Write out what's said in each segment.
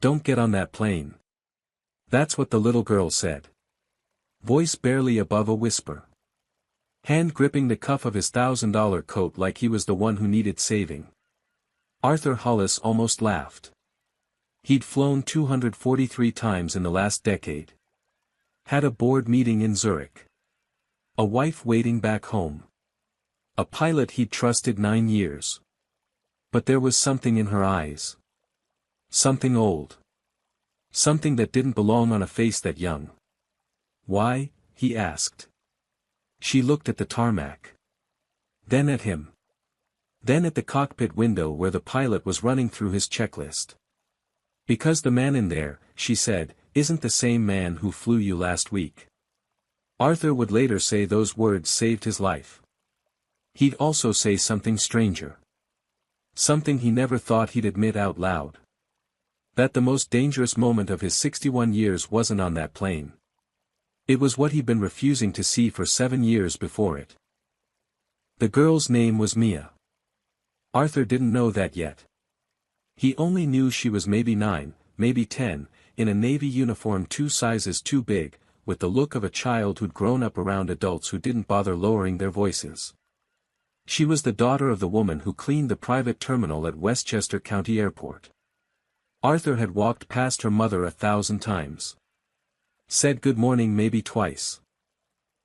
Don't get on that plane. That's what the little girl said. Voice barely above a whisper. Hand gripping the cuff of his $1,000 coat like he was the one who needed saving. Arthur Hollis almost laughed. He'd flown 243 times in the last decade. Had a board meeting in Zurich. A wife waiting back home. A pilot he'd trusted 9 years. But there was something in her eyes. Something old. Something that didn't belong on a face that young. Why? He asked. She looked at the tarmac. Then at him. Then at the cockpit window where the pilot was running through his checklist. Because the man in there, she said, isn't the same man who flew you last week. Arthur would later say those words saved his life. He'd also say something stranger. Something he never thought he'd admit out loud. That the most dangerous moment of his 61 years wasn't on that plane. It was what he'd been refusing to see for 7 years before it. The girl's name was Mia. Arthur didn't know that yet. He only knew she was maybe 9, maybe 10, in a navy uniform 2 sizes too big, with the look of a child who'd grown up around adults who didn't bother lowering their voices. She was the daughter of the woman who cleaned the private terminal at Westchester County Airport. Arthur had walked past her mother 1,000 times. Said good morning maybe twice.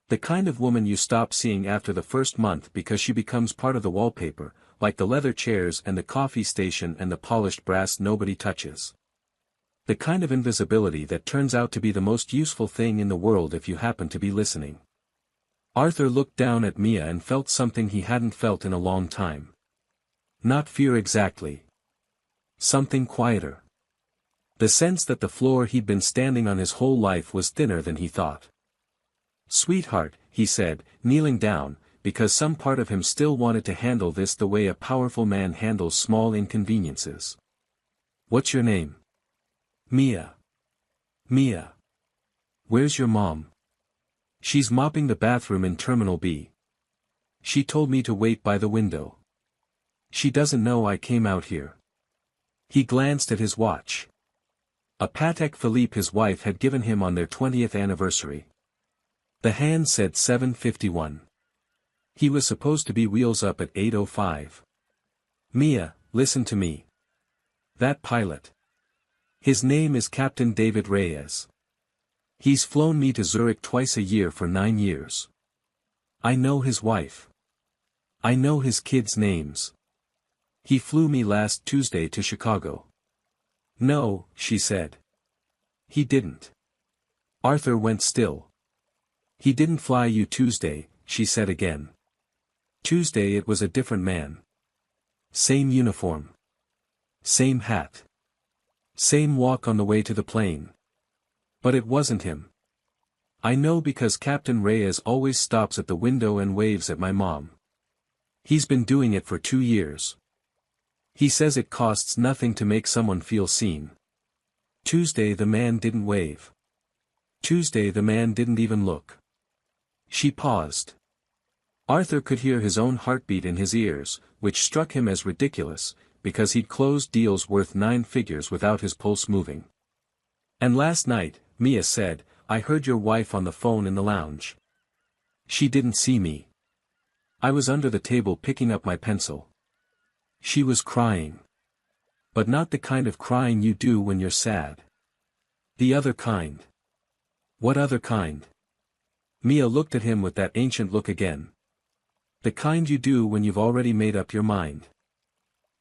The kind of woman you stop seeing after the first month because she becomes part of the wallpaper, like the leather chairs and the coffee station and the polished brass nobody touches. The kind of invisibility that turns out to be the most useful thing in the world if you happen to be listening. Arthur looked down at Mia and felt something he hadn't felt in a long time. Not fear exactly. Something quieter. The sense that the floor he'd been standing on his whole life was thinner than he thought. Sweetheart, he said, kneeling down, because some part of him still wanted to handle this the way a powerful man handles small inconveniences. What's your name? Mia. Mia. Where's your mom? She's mopping the bathroom in Terminal B. She told me to wait by the window. She doesn't know I came out here. He glanced at his watch. A Patek Philippe his wife had given him on their 20th anniversary. The hand said 7:51. He was supposed to be wheels up at 8:05. Mia, listen to me. That pilot. His name is Captain David Reyes. He's flown me to Zurich twice a year for 9 years. I know his wife. I know his kids' names. He flew me last Tuesday to Chicago. No, she said. He didn't. Arthur went still. He didn't fly you Tuesday, she said again. Tuesday it was a different man. Same uniform. Same hat. Same walk on the way to the plane. But it wasn't him. I know because Captain Reyes always stops at the window and waves at my mom. He's been doing it for 2 years. He says it costs nothing to make someone feel seen. Tuesday the man didn't wave. Tuesday the man didn't even look. She paused. Arthur could hear his own heartbeat in his ears, which struck him as ridiculous, because he'd closed deals worth 9 figures without his pulse moving. And last night, Mia said, I heard your wife on the phone in the lounge. She didn't see me. I was under the table picking up my pencil. She was crying. But not the kind of crying you do when you're sad. The other kind. What other kind? Mia looked at him with that ancient look again. The kind you do when you've already made up your mind.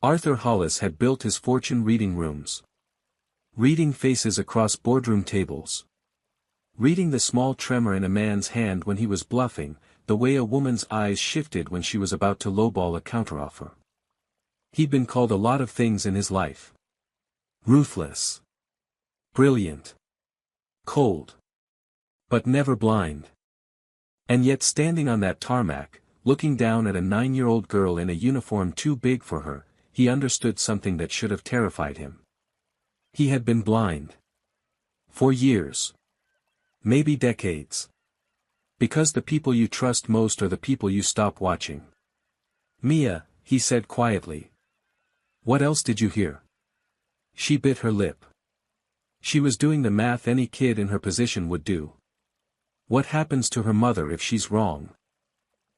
Arthur Hollis had built his fortune reading rooms. Reading faces across boardroom tables. Reading the small tremor in a man's hand when he was bluffing, the way a woman's eyes shifted when she was about to lowball a counteroffer. He'd been called a lot of things in his life. Ruthless. Brilliant. Cold. But never blind. And yet standing on that tarmac, looking down at a 9-year-old girl in a uniform too big for her, he understood something that should have terrified him. He had been blind. For years. Maybe decades. Because the people you trust most are the people you stop watching. Mia, he said quietly. What else did you hear? She bit her lip. She was doing the math any kid in her position would do. What happens to her mother if she's wrong?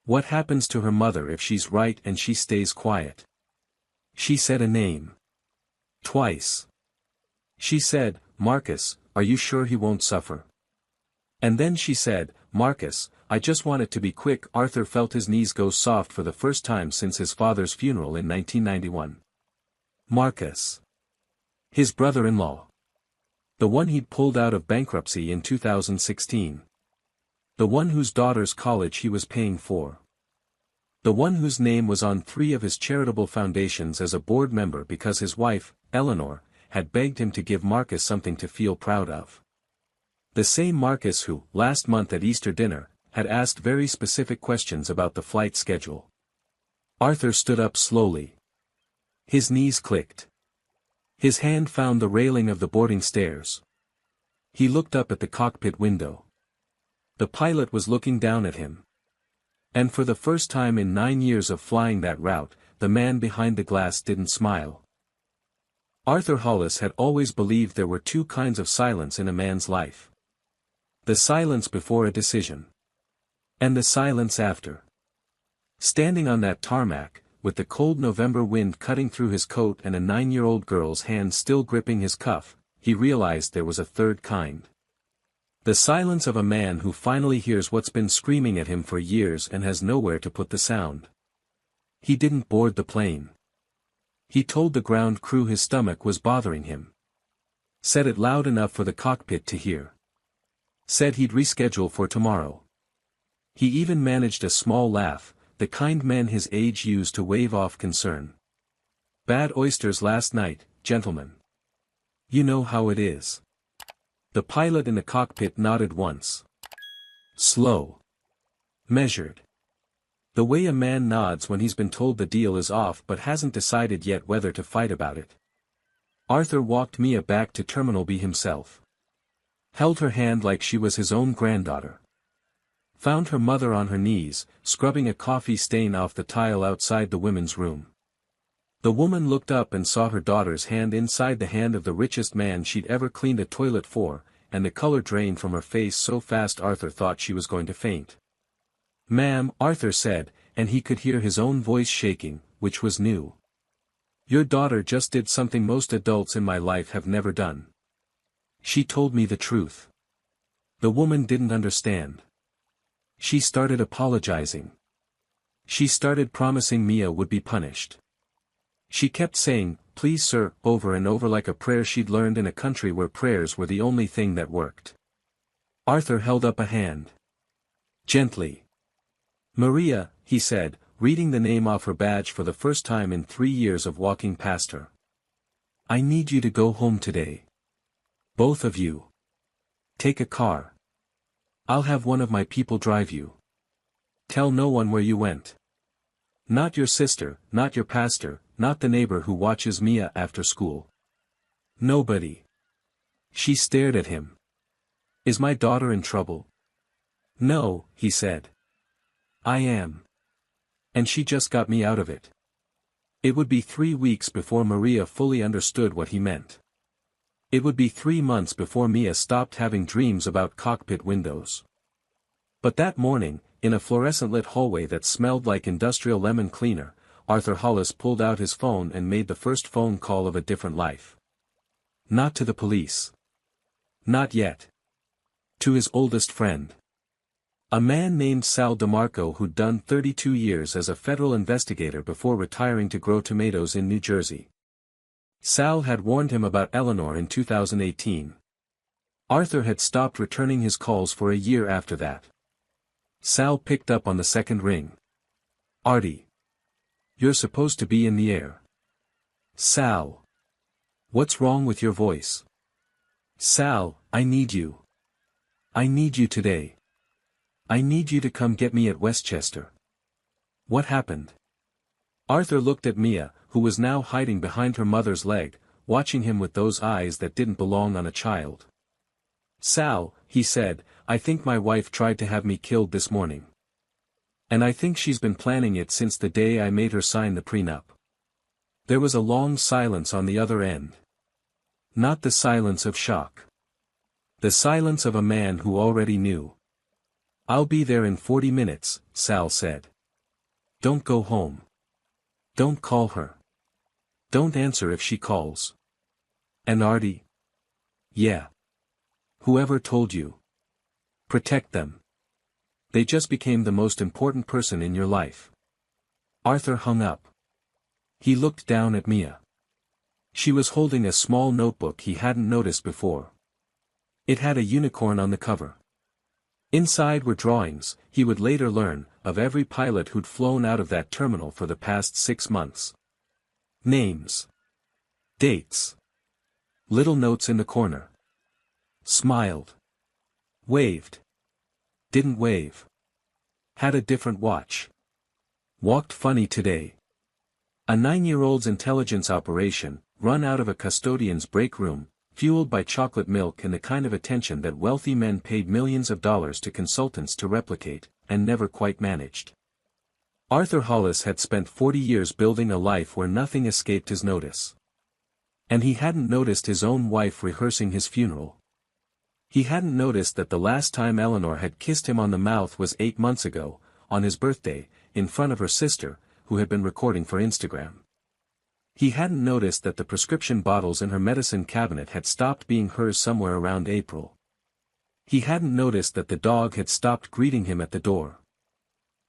What happens to her mother if she's right and she stays quiet? She said a name. Twice. She said, "Marcus, are you sure he won't suffer?" And then she said, "Marcus, I just want it to be quick." Arthur felt his knees go soft for the first time since his father's funeral in 1991. Marcus. His brother-in-law. The one he'd pulled out of bankruptcy in 2016. The one whose daughter's college he was paying for. The one whose name was on 3 of his charitable foundations as a board member because his wife, Eleanor, had begged him to give Marcus something to feel proud of. The same Marcus who, last month at Easter dinner, had asked very specific questions about the flight schedule. Arthur stood up slowly. His knees clicked. His hand found the railing of the boarding stairs. He looked up at the cockpit window. The pilot was looking down at him. And for the first time in 9 years of flying that route, the man behind the glass didn't smile. Arthur Hollis had always believed there were 2 kinds of silence in a man's life. The silence before a decision. And the silence after. Standing on that tarmac, with the cold November wind cutting through his coat and a 9-year-old girl's hand still gripping his cuff, he realized there was a third kind. The silence of a man who finally hears what's been screaming at him for years and has nowhere to put the sound. He didn't board the plane. He told the ground crew his stomach was bothering him. Said it loud enough for the cockpit to hear. Said he'd reschedule for tomorrow. He even managed a small laugh, the kind men his age use to wave off concern. "Bad oysters last night, gentlemen. You know how it is." The pilot in the cockpit nodded once. Slow. Measured. The way a man nods when he's been told the deal is off but hasn't decided yet whether to fight about it. Arthur walked Mia back to Terminal B himself. Held her hand like she was his own granddaughter. Found her mother on her knees, scrubbing a coffee stain off the tile outside the women's room. The woman looked up and saw her daughter's hand inside the hand of the richest man she'd ever cleaned a toilet for, and the color drained from her face so fast Arthur thought she was going to faint. "Ma'am," Arthur said, and he could hear his own voice shaking, which was new. "Your daughter just did something most adults in my life have never done. She told me the truth." The woman didn't understand. She started apologizing. She started promising Mia would be punished. She kept saying, "Please sir," over and over like a prayer she'd learned in a country where prayers were the only thing that worked. Arthur held up a hand. Gently. "Maria," he said, reading the name off her badge for the first time in 3 years of walking past her. "I need you to go home today. Both of you. Take a car. I'll have one of my people drive you. Tell no one where you went. Not your sister, not your pastor, not the neighbor who watches Mia after school. Nobody." She stared at him. "Is my daughter in trouble?" "No," he said. "I am. And she just got me out of it." It would be 3 weeks before Maria fully understood what he meant. It would be 3 months before Mia stopped having dreams about cockpit windows. But that morning, in a fluorescent-lit hallway that smelled like industrial lemon cleaner, Arthur Hollis pulled out his phone and made the first phone call of a different life. Not to the police. Not yet. To his oldest friend. A man named Sal DeMarco who'd done 32 years as a federal investigator before retiring to grow tomatoes in New Jersey. Sal had warned him about Eleanor in 2018. Arthur had stopped returning his calls for a year after that. Sal picked up on the second ring. "Artie. You're supposed to be in the air." "Sal. What's wrong with your voice?" "Sal, I need you. I need you today. I need you to come get me at Westchester." "What happened?" Arthur looked at Mia, who was now hiding behind her mother's leg, watching him with those eyes that didn't belong on a child. "Sal," he said, "I think my wife tried to have me killed this morning. And I think she's been planning it since the day I made her sign the prenup." There was a long silence on the other end. Not the silence of shock. The silence of a man who already knew. "I'll be there in 40 minutes, Sal said. "Don't go home. Don't call her. Don't answer if she calls." "And Artie?" "Yeah. Whoever told you. Protect them. They just became the most important person in your life." Arthur hung up. He looked down at Mia. She was holding a small notebook he hadn't noticed before. It had a unicorn on the cover. Inside were drawings, he would later learn, of every pilot who'd flown out of that terminal for the past 6 months. Names. Dates. Little notes in the corner. Smiled. Waved. Didn't wave. Had a different watch. Walked funny today. A 9-year-old's intelligence operation, run out of a custodian's break room, fueled by chocolate milk and the kind of attention that wealthy men paid millions of dollars to consultants to replicate, and never quite managed. Arthur Hollis had spent 40 years building a life where nothing escaped his notice. And he hadn't noticed his own wife rehearsing his funeral. He hadn't noticed that the last time Eleanor had kissed him on the mouth was 8 months ago, on his birthday, in front of her sister, who had been recording for Instagram. He hadn't noticed that the prescription bottles in her medicine cabinet had stopped being hers somewhere around April. He hadn't noticed that the dog had stopped greeting him at the door.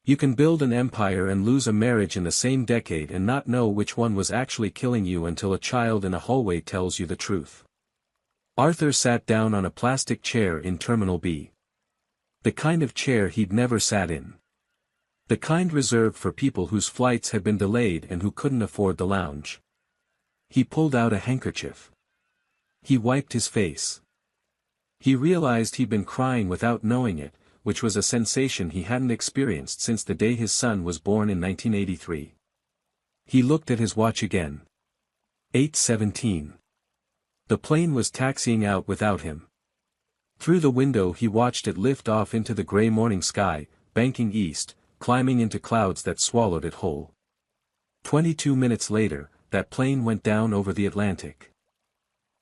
You can build an empire and lose a marriage in the same decade and not know which one was actually killing you until a child in a hallway tells you the truth. Arthur sat down on a plastic chair in Terminal B. The kind of chair he'd never sat in. The kind reserved for people whose flights had been delayed and who couldn't afford the lounge. He pulled out a handkerchief. He wiped his face. He realized he'd been crying without knowing it, which was a sensation he hadn't experienced since the day his son was born in 1983. He looked at his watch again. 8:17. The plane was taxiing out without him. Through the window he watched it lift off into the gray morning sky, banking east, climbing into clouds that swallowed it whole. 22 minutes later, that plane went down over the Atlantic.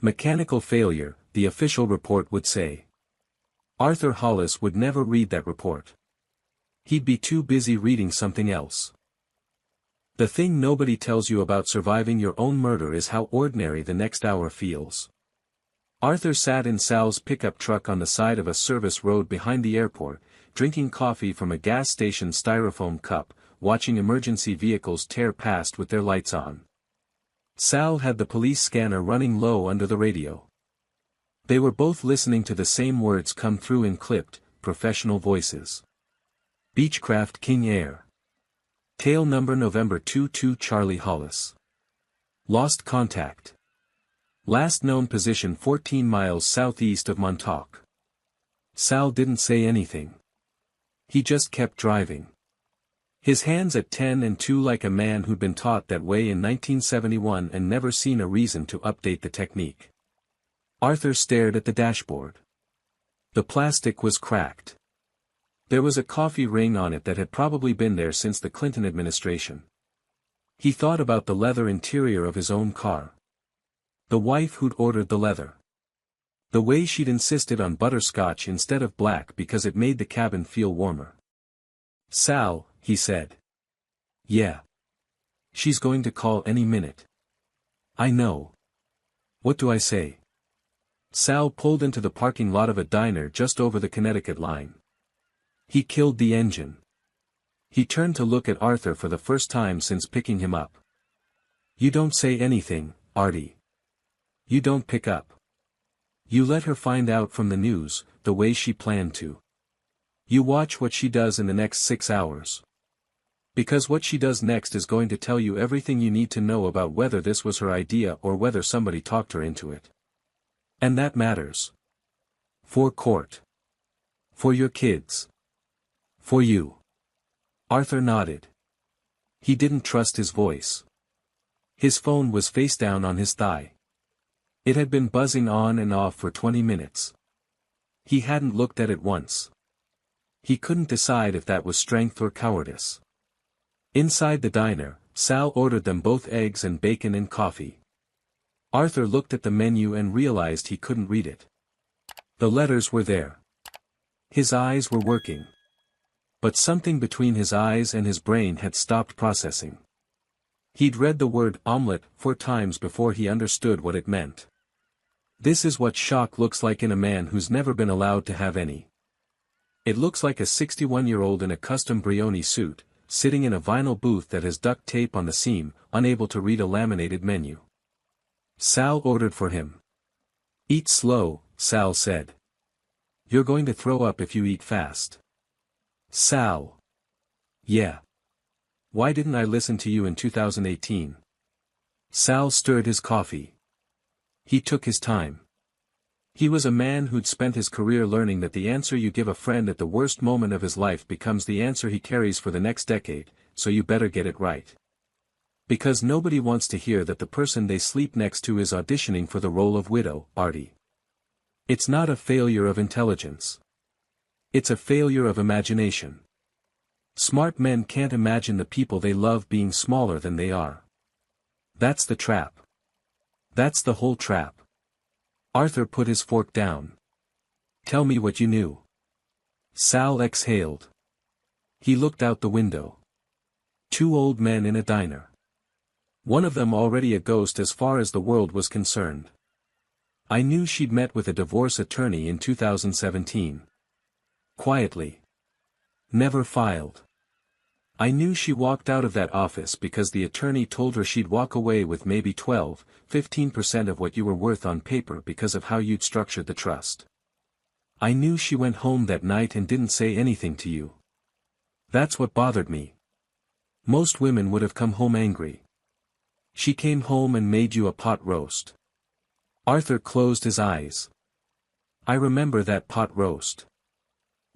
Mechanical failure, the official report would say. Arthur Hollis would never read that report. He'd be too busy reading something else. The thing nobody tells you about surviving your own murder is how ordinary the next hour feels. Arthur sat in Sal's pickup truck on the side of a service road behind the airport, drinking coffee from a gas station styrofoam cup, watching emergency vehicles tear past with their lights on. Sal had the police scanner running low under the radio. They were both listening to the same words come through in clipped, professional voices. Beechcraft King Air. Tail number November 22 Charlie Hollis. Lost contact. Last known position 14 miles southeast of Montauk. Sal didn't say anything. He just kept driving. His hands at 10 and 2 like a man who'd been taught that way in 1971 and never seen a reason to update the technique. Arthur stared at the dashboard. The plastic was cracked. There was a coffee ring on it that had probably been there since the Clinton administration. He thought about the leather interior of his own car. The wife who'd ordered the leather. The way she'd insisted on butterscotch instead of black because it made the cabin feel warmer. "Sal," he said. "Yeah. She's going to call any minute." "I know. What do I say?" Sal pulled into the parking lot of a diner just over the Connecticut line. He killed the engine. He turned to look at Arthur for the first time since picking him up. "You don't say anything, Artie. You don't pick up. You let her find out from the news, the way she planned to. You watch what she does in the next 6 hours. Because what she does next is going to tell you everything you need to know about whether this was her idea or whether somebody talked her into it. And that matters. For court. For your kids. For you." Arthur nodded. He didn't trust his voice. His phone was face down on his thigh. It had been buzzing on and off for 20 minutes. He hadn't looked at it once. He couldn't decide if that was strength or cowardice. Inside the diner, Sal ordered them both eggs and bacon and coffee. Arthur looked at the menu and realized he couldn't read it. The letters were there. His eyes were working. But something between his eyes and his brain had stopped processing. He'd read the word omelette 4 times before he understood what it meant. This is what shock looks like in a man who's never been allowed to have any. It looks like a 61-year-old in a custom Brioni suit, sitting in a vinyl booth that has duct tape on the seam, unable to read a laminated menu. Sal ordered for him. "Eat slow," Sal said. "You're going to throw up if you eat fast." Sal. "Yeah. Why didn't I listen to you in 2018? Sal stirred his coffee. He took his time. He was a man who'd spent his career learning that the answer you give a friend at the worst moment of his life becomes the answer he carries for the next decade, so you better get it right. Because nobody wants to hear that the person they sleep next to is auditioning for the role of widow, Artie. It's not a failure of intelligence. It's a failure of imagination. Smart men can't imagine the people they love being smaller than they are. That's the trap. That's the whole trap." Arthur put his fork down. "Tell me what you knew." Sal exhaled. He looked out the window. 2 old men in a diner. One of them already a ghost as far as the world was concerned. "I knew she'd met with a divorce attorney in 2017. Quietly. Never filed. I knew she walked out of that office because the attorney told her she'd walk away with maybe 12–15% of what you were worth on paper because of how you'd structured the trust. I knew she went home that night and didn't say anything to you. That's what bothered me. Most women would have come home angry. She came home and made you a pot roast." Arthur closed his eyes. "I remember that pot roast."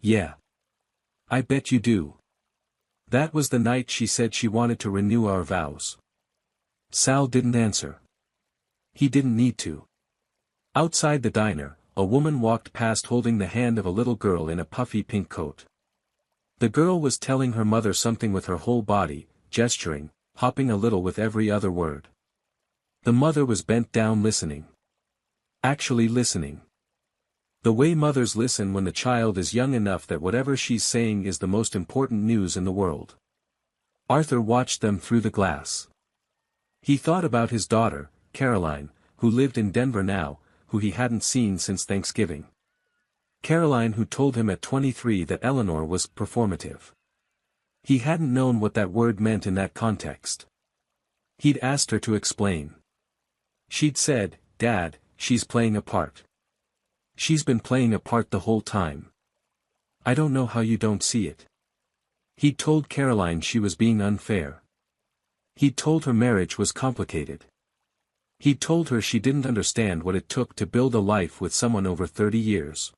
"Yeah. I bet you do. That was the night she said she wanted to renew our vows." Sal didn't answer. He didn't need to. Outside the diner, a woman walked past holding the hand of a little girl in a puffy pink coat. The girl was telling her mother something with her whole body, gesturing, hopping a little with every other word. The mother was bent down listening. Actually listening. The way mothers listen when the child is young enough that whatever she's saying is the most important news in the world. Arthur watched them through the glass. He thought about his daughter, Caroline, who lived in Denver now, who he hadn't seen since Thanksgiving. Caroline who told him at 23 that Eleanor was performative. He hadn't known what that word meant in that context. He'd asked her to explain. She'd said, "Dad, she's playing a part. She's been playing a part the whole time. I don't know how you don't see it." He'd told Caroline she was being unfair. He'd told her marriage was complicated. He'd told her she didn't understand what it took to build a life with someone over 30 years.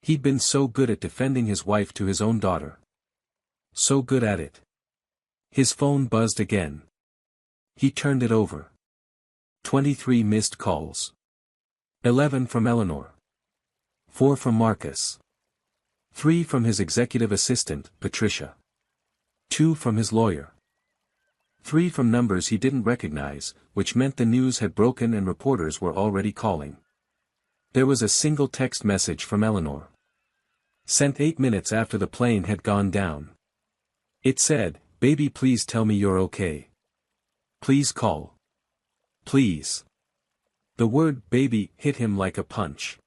He'd been so good at defending his wife to his own daughter. So good at it. His phone buzzed again. He turned it over. 23 missed calls. 11 from Eleanor. 4 from Marcus. 3 from his executive assistant, Patricia. 2 from his lawyer. 3 from numbers he didn't recognize, which meant the news had broken and reporters were already calling. There was a single text message from Eleanor. Sent 8 minutes after the plane had gone down. It said, "Baby, please tell me you're okay. Please call. Please." The word baby hit him like a punch.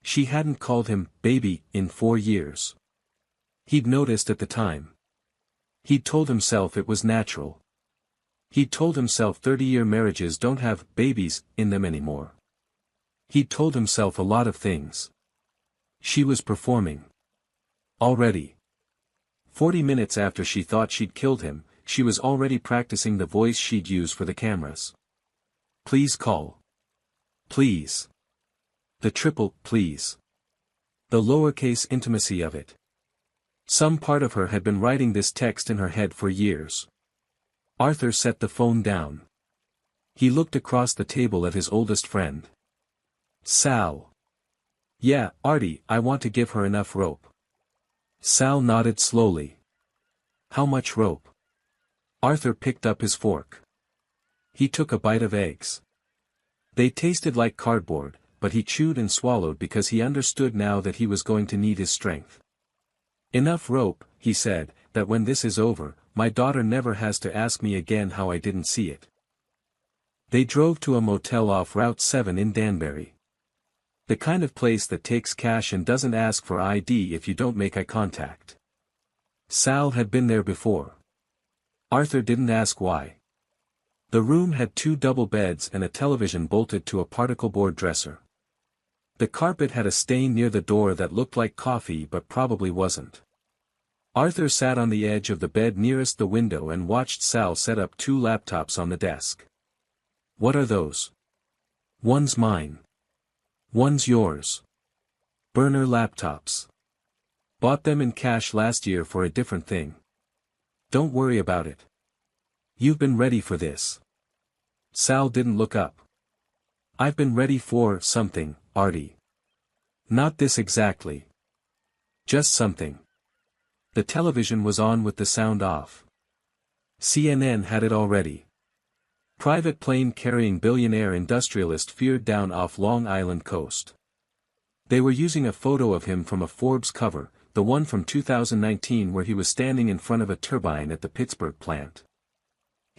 She hadn't called him baby in 4 years. He'd noticed at the time. He'd told himself it was natural. He'd told himself 30-year marriages don't have babies in them anymore. He'd told himself a lot of things. She was performing. Already. 40 minutes after she thought she'd killed him, she was already practicing the voice she'd use for the cameras. Please call. Please. The triple please. The lowercase intimacy of it. Some part of her had been writing this text in her head for years. Arthur set the phone down. He looked across the table at his oldest friend. Sal. "Yeah, Artie, I want to give her enough rope." Sal nodded slowly. "How much rope?" Arthur picked up his fork. He took a bite of eggs. They tasted like cardboard, but he chewed and swallowed because he understood now that he was going to need his strength. "Enough rope," he said, "that when this is over, my daughter never has to ask me again how I didn't see it." They drove to a motel off Route 7 in Danbury. The kind of place that takes cash and doesn't ask for ID if you don't make eye contact. Sal had been there before. Arthur didn't ask why. The room had 2 double beds and a television bolted to a particle board dresser. The carpet had a stain near the door that looked like coffee but probably wasn't. Arthur sat on the edge of the bed nearest the window and watched Sal set up 2 laptops on the desk. "What are those?" "One's mine. One's yours. Burner laptops. Bought them in cash last year for a different thing. Don't worry about it. You've been ready for this." Sal didn't look up. "I've been ready for something, Artie. Not this exactly. Just something." The television was on with the sound off. CNN had it already. Private plane carrying billionaire industrialist feared down off Long Island coast. They were using a photo of him from a Forbes cover, the one from 2019 where he was standing in front of a turbine at the Pittsburgh plant.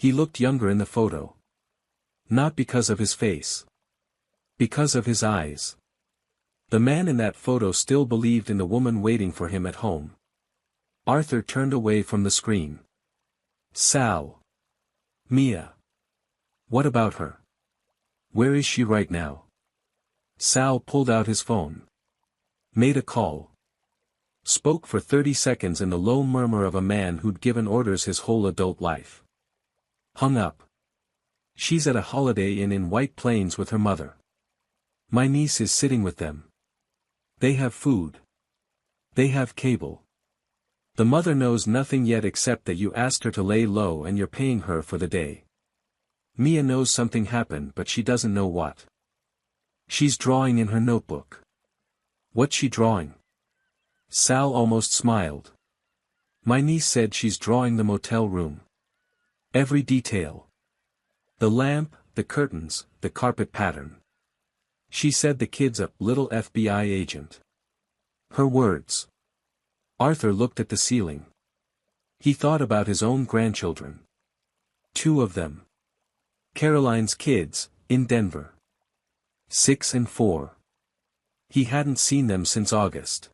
He looked younger in the photo. Not because of his face. Because of his eyes. The man in that photo still believed in the woman waiting for him at home. Arthur turned away from the screen. "Sal. Mia. What about her? Where is she right now?" Sal pulled out his phone. Made a call. Spoke for 30 seconds in the low murmur of a man who'd given orders his whole adult life. Hung up. "She's at a Holiday Inn in White Plains with her mother. My niece is sitting with them. They have food. They have cable. The mother knows nothing yet except that you asked her to lay low and you're paying her for the day. Mia knows something happened but she doesn't know what. She's drawing in her notebook." "What's she drawing?" Sal almost smiled. "My niece said she's drawing the motel room. Every detail. The lamp, the curtains, the carpet pattern. She said the kid's a little FBI agent." Her words. Arthur looked at the ceiling. He thought about his own grandchildren. 2 of them. Caroline's kids, in Denver. 6 and 4. He hadn't seen them since August.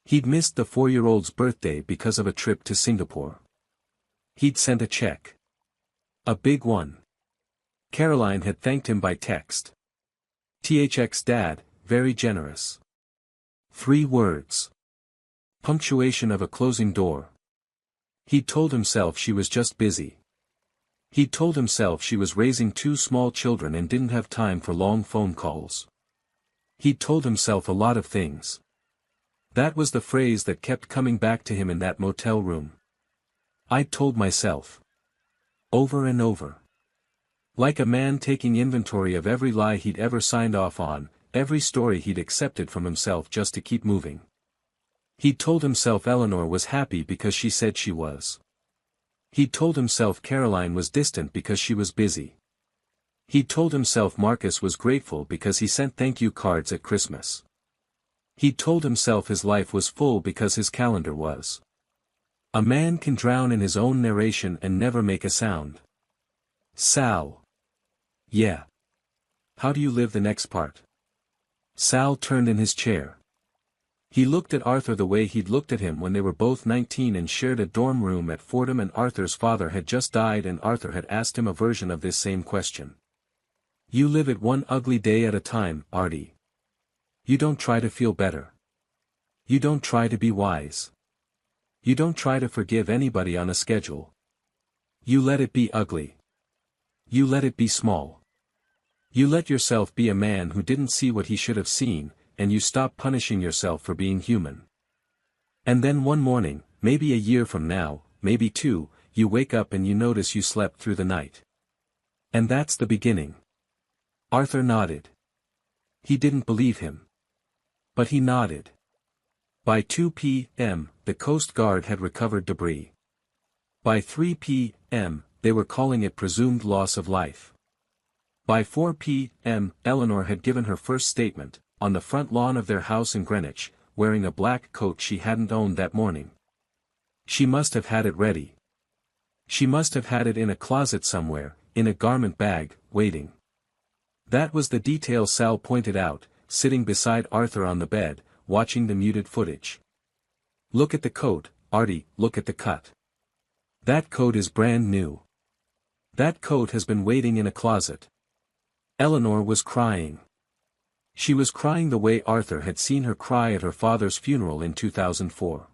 He'd missed the 4-year-old's birthday because of a trip to Singapore. He'd sent a check. A big one. Caroline had thanked him by text. "THX Dad, very generous." 3 words. Punctuation of a closing door. He'd told himself she was just busy. He'd told himself she was raising 2 small children and didn't have time for long phone calls. He'd told himself a lot of things. That was the phrase that kept coming back to him in that motel room. "I'd told myself." Over and over. Like a man taking inventory of every lie he'd ever signed off on, every story he'd accepted from himself just to keep moving. He'd told himself Eleanor was happy because she said she was. He'd told himself Caroline was distant because she was busy. He'd told himself Marcus was grateful because he sent thank you cards at Christmas. He'd told himself his life was full because his calendar was. A man can drown in his own narration and never make a sound. "Sal. Yeah. How do you live the next part?" Sal turned in his chair. He looked at Arthur the way he'd looked at him when they were both 19 and shared a dorm room at Fordham, and Arthur's father had just died and Arthur had asked him a version of this same question. "You live it one ugly day at a time, Artie. You don't try to feel better. You don't try to be wise. You don't try to forgive anybody on a schedule. You let it be ugly. You let it be small. You let yourself be a man who didn't see what he should have seen, and you stop punishing yourself for being human. And then one morning, maybe a year from now, maybe 2, you wake up and you notice you slept through the night. And that's the beginning." Arthur nodded. He didn't believe him. But he nodded. By 2 p.m., the Coast Guard had recovered debris. By 3 p.m., they were calling it presumed loss of life. By 4 p.m., Eleanor had given her first statement, on the front lawn of their house in Greenwich, wearing a black coat she hadn't owned that morning. She must have had it ready. She must have had it in a closet somewhere, in a garment bag, waiting. That was the detail Sal pointed out, sitting beside Arthur on the bed, watching the muted footage. Look at the coat, Artie, look at the cut. That coat is brand new. That coat has been waiting in a closet. Eleanor was crying. She was crying the way Arthur had seen her cry at her father's funeral in 2004.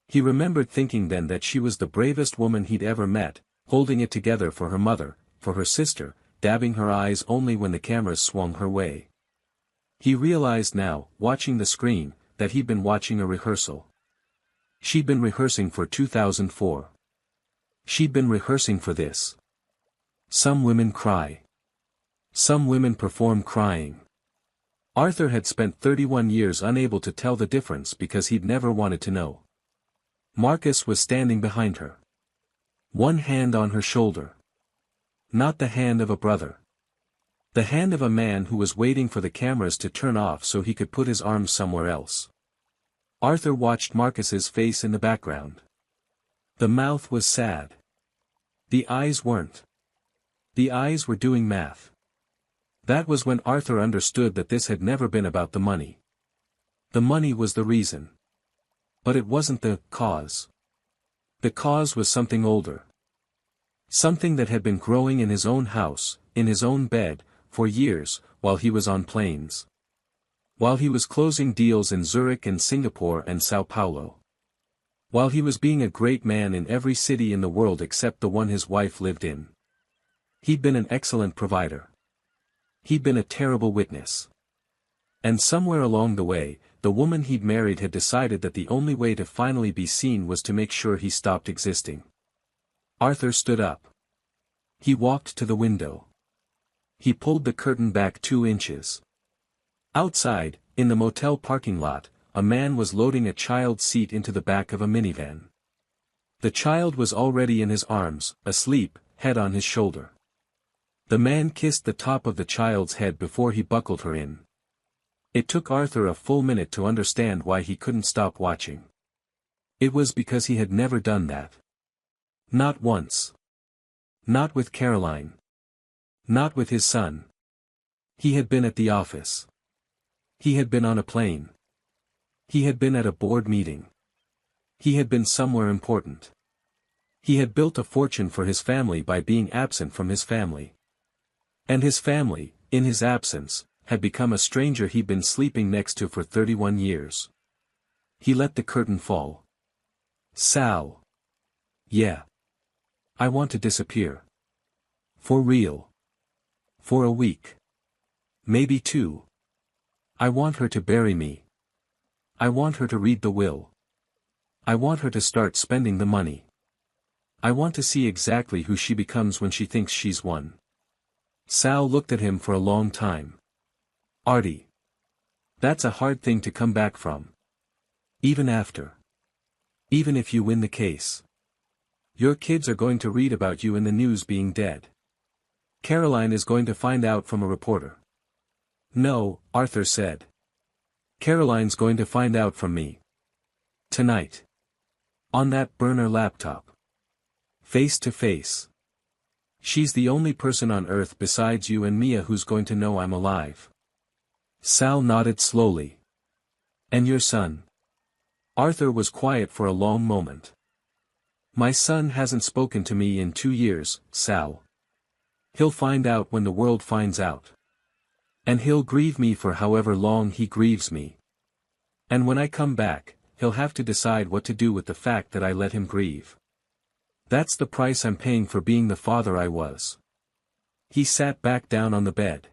He remembered thinking then that she was the bravest woman he'd ever met, holding it together for her mother, for her sister, dabbing her eyes only when the cameras swung her way. He realized now, watching the screen, that he'd been watching a rehearsal. She'd been rehearsing for 2004. She'd been rehearsing for this. Some women cry. Some women perform crying. Arthur had spent 31 years unable to tell the difference because he'd never wanted to know. Marcus was standing behind her. One hand on her shoulder. Not the hand of a brother. The hand of a man who was waiting for the cameras to turn off so he could put his arms somewhere else. Arthur watched Marcus's face in the background. The mouth was sad. The eyes weren't. The eyes were doing math. That was when Arthur understood that this had never been about the money. The money was the reason. But it wasn't the cause. The cause was something older. Something that had been growing in his own house, in his own bed, for years, while he was on planes. While he was closing deals in Zurich and Singapore and Sao Paulo. While he was being a great man in every city in the world except the one his wife lived in. He'd been an excellent provider. He'd been a terrible witness. And somewhere along the way, the woman he'd married had decided that the only way to finally be seen was to make sure he stopped existing. Arthur stood up. He walked to the window. He pulled the curtain back 2 inches. Outside, in the motel parking lot, a man was loading a child's seat into the back of a minivan. The child was already in his arms, asleep, head on his shoulder. The man kissed the top of the child's head before he buckled her in. It took Arthur a full minute to understand why he couldn't stop watching. It was because he had never done that. Not once. Not with Caroline. Not with his son. He had been at the office. He had been on a plane. He had been at a board meeting. He had been somewhere important. He had built a fortune for his family by being absent from his family. And his family, in his absence, had become a stranger he'd been sleeping next to for 31 years. He let the curtain fall. Sal. Yeah. I want to disappear. For real. For a week. Maybe 2. I want her to bury me. I want her to read the will. I want her to start spending the money. I want to see exactly who she becomes when she thinks she's won. Sal looked at him for a long time. Artie. That's a hard thing to come back from. Even after. Even if you win the case. Your kids are going to read about you in the news being dead. Caroline is going to find out from a reporter. No, Arthur said. Caroline's going to find out from me. Tonight. On that burner laptop. Face to face. She's the only person on earth besides you and Mia who's going to know I'm alive. Sal nodded slowly. And your son? Arthur was quiet for a long moment. My son hasn't spoken to me in 2 years, Sal. He'll find out when the world finds out. And he'll grieve me for however long he grieves me. And when I come back, he'll have to decide what to do with the fact that I let him grieve. That's the price I'm paying for being the father I was. He sat back down on the bed.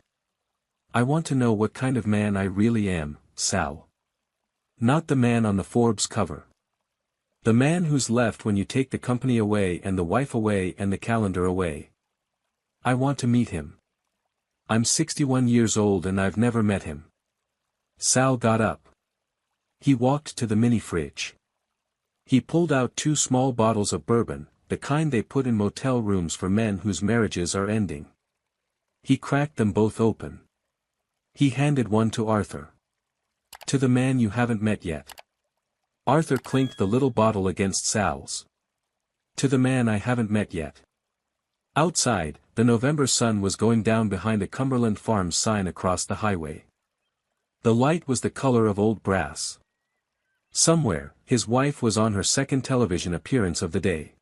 I want to know what kind of man I really am, Sal. Not the man on the Forbes cover. The man who's left when you take the company away and the wife away and the calendar away. I want to meet him. I'm 61 years old and I've never met him. Sal got up. He walked to the mini fridge. He pulled out 2 small bottles of bourbon, the kind they put in motel rooms for men whose marriages are ending. He cracked them both open. He handed one to Arthur. To the man you haven't met yet. Arthur clinked the little bottle against Sal's. To the man I haven't met yet. Outside, the November sun was going down behind a Cumberland Farms sign across the highway. The light was the color of old brass. Somewhere, his wife was on her second television appearance of the day.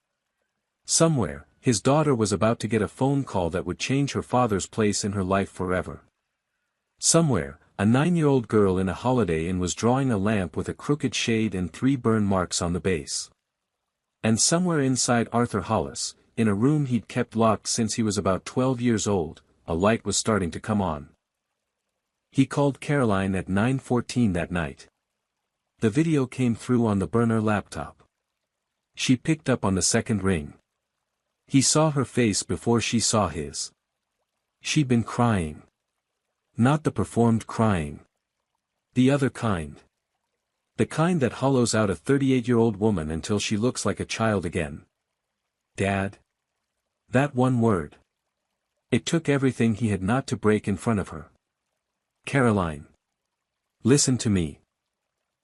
Somewhere, his daughter was about to get a phone call that would change her father's place in her life forever. Somewhere, a 9-year-old girl in a Holiday Inn was drawing a lamp with a crooked shade and 3 burn marks on the base. And somewhere inside Arthur Hollis, in a room he'd kept locked since he was about 12 years old, a light was starting to come on. He called Caroline at 9:14 that night. The video came through on the burner laptop. She picked up on the second ring. He saw her face before she saw his. She'd been crying. Not the performed crying. The other kind. The kind that hollows out a 38-year-old woman until she looks like a child again. Dad? That one word. It took everything he had not to break in front of her. Caroline. Listen to me.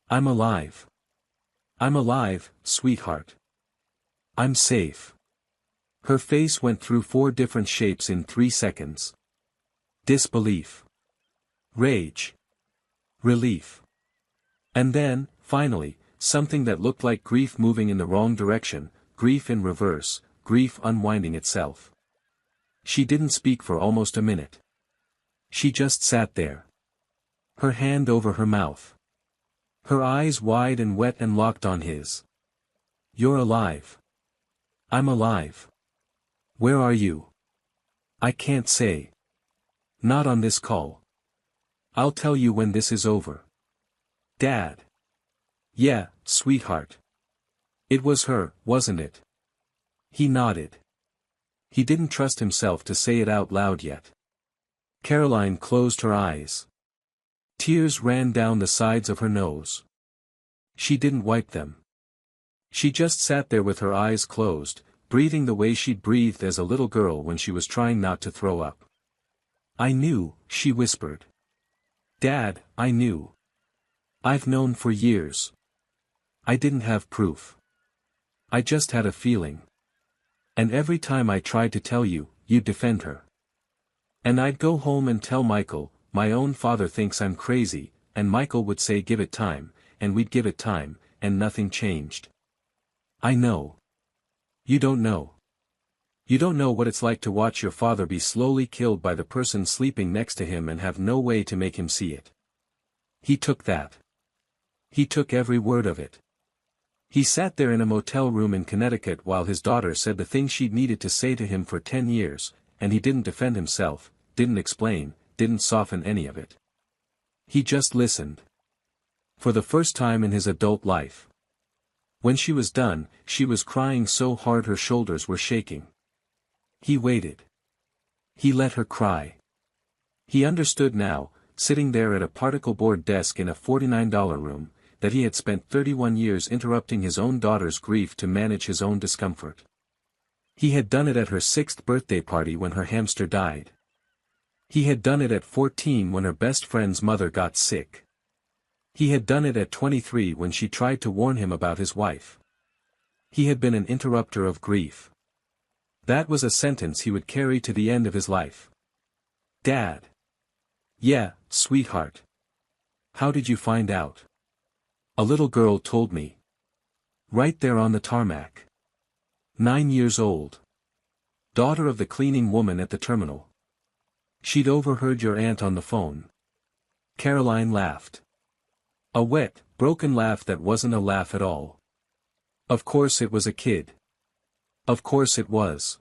I'm alive. I'm alive, sweetheart. I'm safe. Her face went through 4 different shapes in 3 seconds. Disbelief. Rage. Relief. And then, finally, something that looked like grief moving in the wrong direction, grief in reverse, grief unwinding itself. She didn't speak for almost a minute. She just sat there. Her hand over her mouth. Her eyes wide and wet and locked on his. You're alive. I'm alive. Where are you? I can't say. Not on this call. I'll tell you when this is over. Dad. Yeah, sweetheart. It was her, wasn't it? He nodded. He didn't trust himself to say it out loud yet. Caroline closed her eyes. Tears ran down the sides of her nose. She didn't wipe them. She just sat there with her eyes closed, breathing the way she'd breathed as a little girl when she was trying not to throw up. I knew, she whispered. Dad, I knew. I've known for years. I didn't have proof. I just had a feeling. And every time I tried to tell you, you'd defend her. And I'd go home and tell Michael, my own father thinks I'm crazy, and Michael would say give it time, and we'd give it time, and nothing changed. I know. You don't know. You don't know what it's like to watch your father be slowly killed by the person sleeping next to him and have no way to make him see it. He took that. He took every word of it. He sat there in a motel room in Connecticut while his daughter said the thing she'd needed to say to him for 10 years, and he didn't defend himself, didn't explain, didn't soften any of it. He just listened. For the first time in his adult life. When she was done, she was crying so hard her shoulders were shaking. He waited. He let her cry. He understood now, sitting there at a particle board desk in a $49 room, that he had spent 31 years interrupting his own daughter's grief to manage his own discomfort. He had done it at her 6th birthday party when her hamster died. He had done it at 14 when her best friend's mother got sick. He had done it at 23 when she tried to warn him about his wife. He had been an interrupter of grief. That was a sentence he would carry to the end of his life. Dad. Yeah, sweetheart. How did you find out? A little girl told me. Right there on the tarmac. 9 years old. Daughter of the cleaning woman at the terminal. She'd overheard your aunt on the phone. Caroline laughed. A wet, broken laugh that wasn't a laugh at all. Of course it was a kid. Of course it was.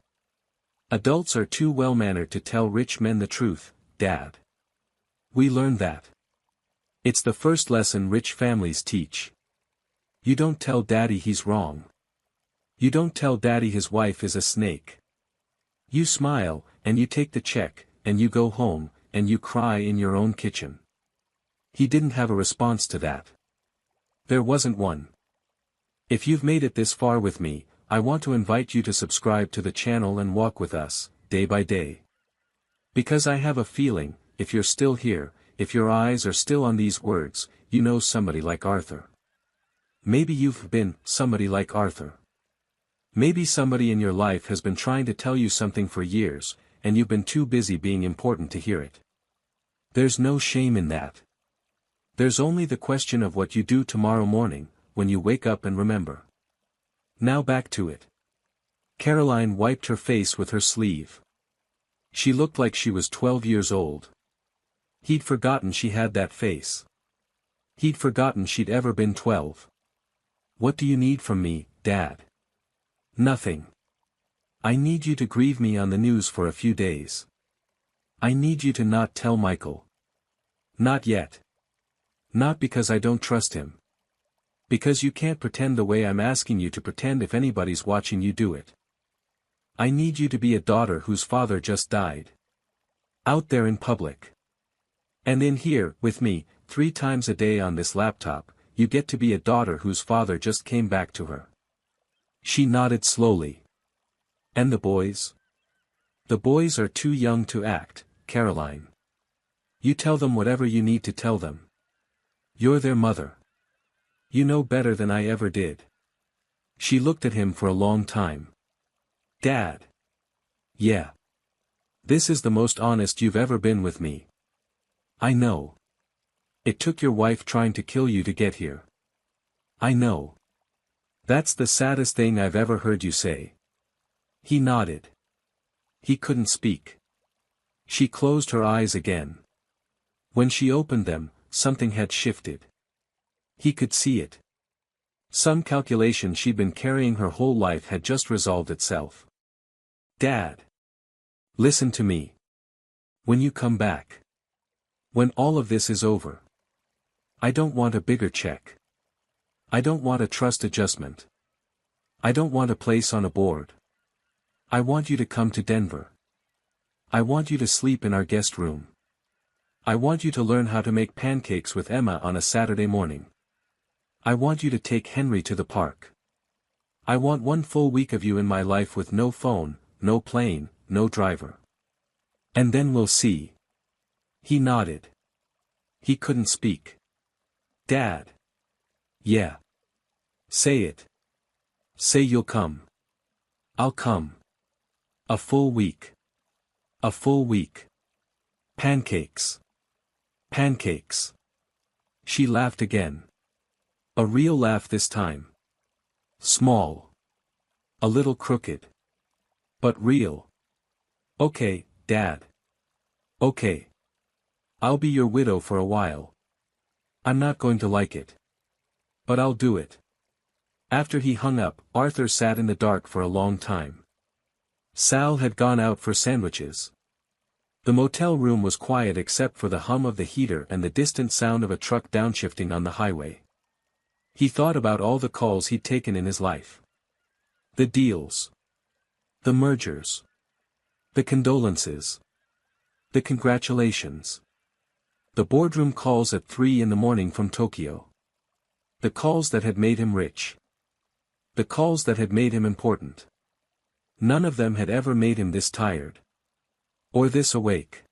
Adults are too well-mannered to tell rich men the truth, Dad. We learned that. It's the first lesson rich families teach. You don't tell Daddy he's wrong. You don't tell Daddy his wife is a snake. You smile, and you take the check, and you go home, and you cry in your own kitchen. He didn't have a response to that. There wasn't one. If you've made it this far with me, I want to invite you to subscribe to the channel and walk with us, day by day. Because I have a feeling, if you're still here, if your eyes are still on these words, you know somebody like Arthur. Maybe you've been somebody like Arthur. Maybe somebody in your life has been trying to tell you something for years, and you've been too busy being important to hear it. There's no shame in that. There's only the question of what you do tomorrow morning, when you wake up and remember. Now back to it. Caroline wiped her face with her sleeve. She looked like she was 12 years old. He'd forgotten she had that face. He'd forgotten she'd ever been 12. What do you need from me, Dad? Nothing. I need you to grieve me on the news for a few days. I need you to not tell Michael. Not yet. Not because I don't trust him. Because you can't pretend the way I'm asking you to pretend if anybody's watching you do it. I need you to be a daughter whose father just died. Out there in public. And in here, with me, 3 times a day on this laptop, you get to be a daughter whose father just came back to her. She nodded slowly. And the boys? The boys are too young to act, Caroline. You tell them whatever you need to tell them. You're their mother. You know better than I ever did. She looked at him for a long time. Dad. Yeah. This is the most honest you've ever been with me. I know. It took your wife trying to kill you to get here. I know. That's the saddest thing I've ever heard you say. He nodded. He couldn't speak. She closed her eyes again. When she opened them, something had shifted. He could see it. Some calculation she'd been carrying her whole life had just resolved itself. Dad. Listen to me. When you come back. When all of this is over. I don't want a bigger check. I don't want a trust adjustment. I don't want a place on a board. I want you to come to Denver. I want you to sleep in our guest room. I want you to learn how to make pancakes with Emma on a Saturday morning. I want you to take Henry to the park. I want 1 full week of you in my life with no phone, no plane, no driver. And then we'll see. He nodded. He couldn't speak. Dad. Yeah. Say it. Say you'll come. I'll come. A full week. A full week. Pancakes. Pancakes. She laughed again. A real laugh this time. Small. A little crooked. But real. Okay, Dad. Okay. I'll be your widow for a while. I'm not going to like it. But I'll do it. After he hung up, Arthur sat in the dark for a long time. Sal had gone out for sandwiches. The motel room was quiet except for the hum of the heater and the distant sound of a truck downshifting on the highway. He thought about all the calls he'd taken in his life. The deals. The mergers. The condolences. The congratulations. The boardroom calls at 3 in the morning from Tokyo. The calls that had made him rich. The calls that had made him important. None of them had ever made him this tired. Or this awake.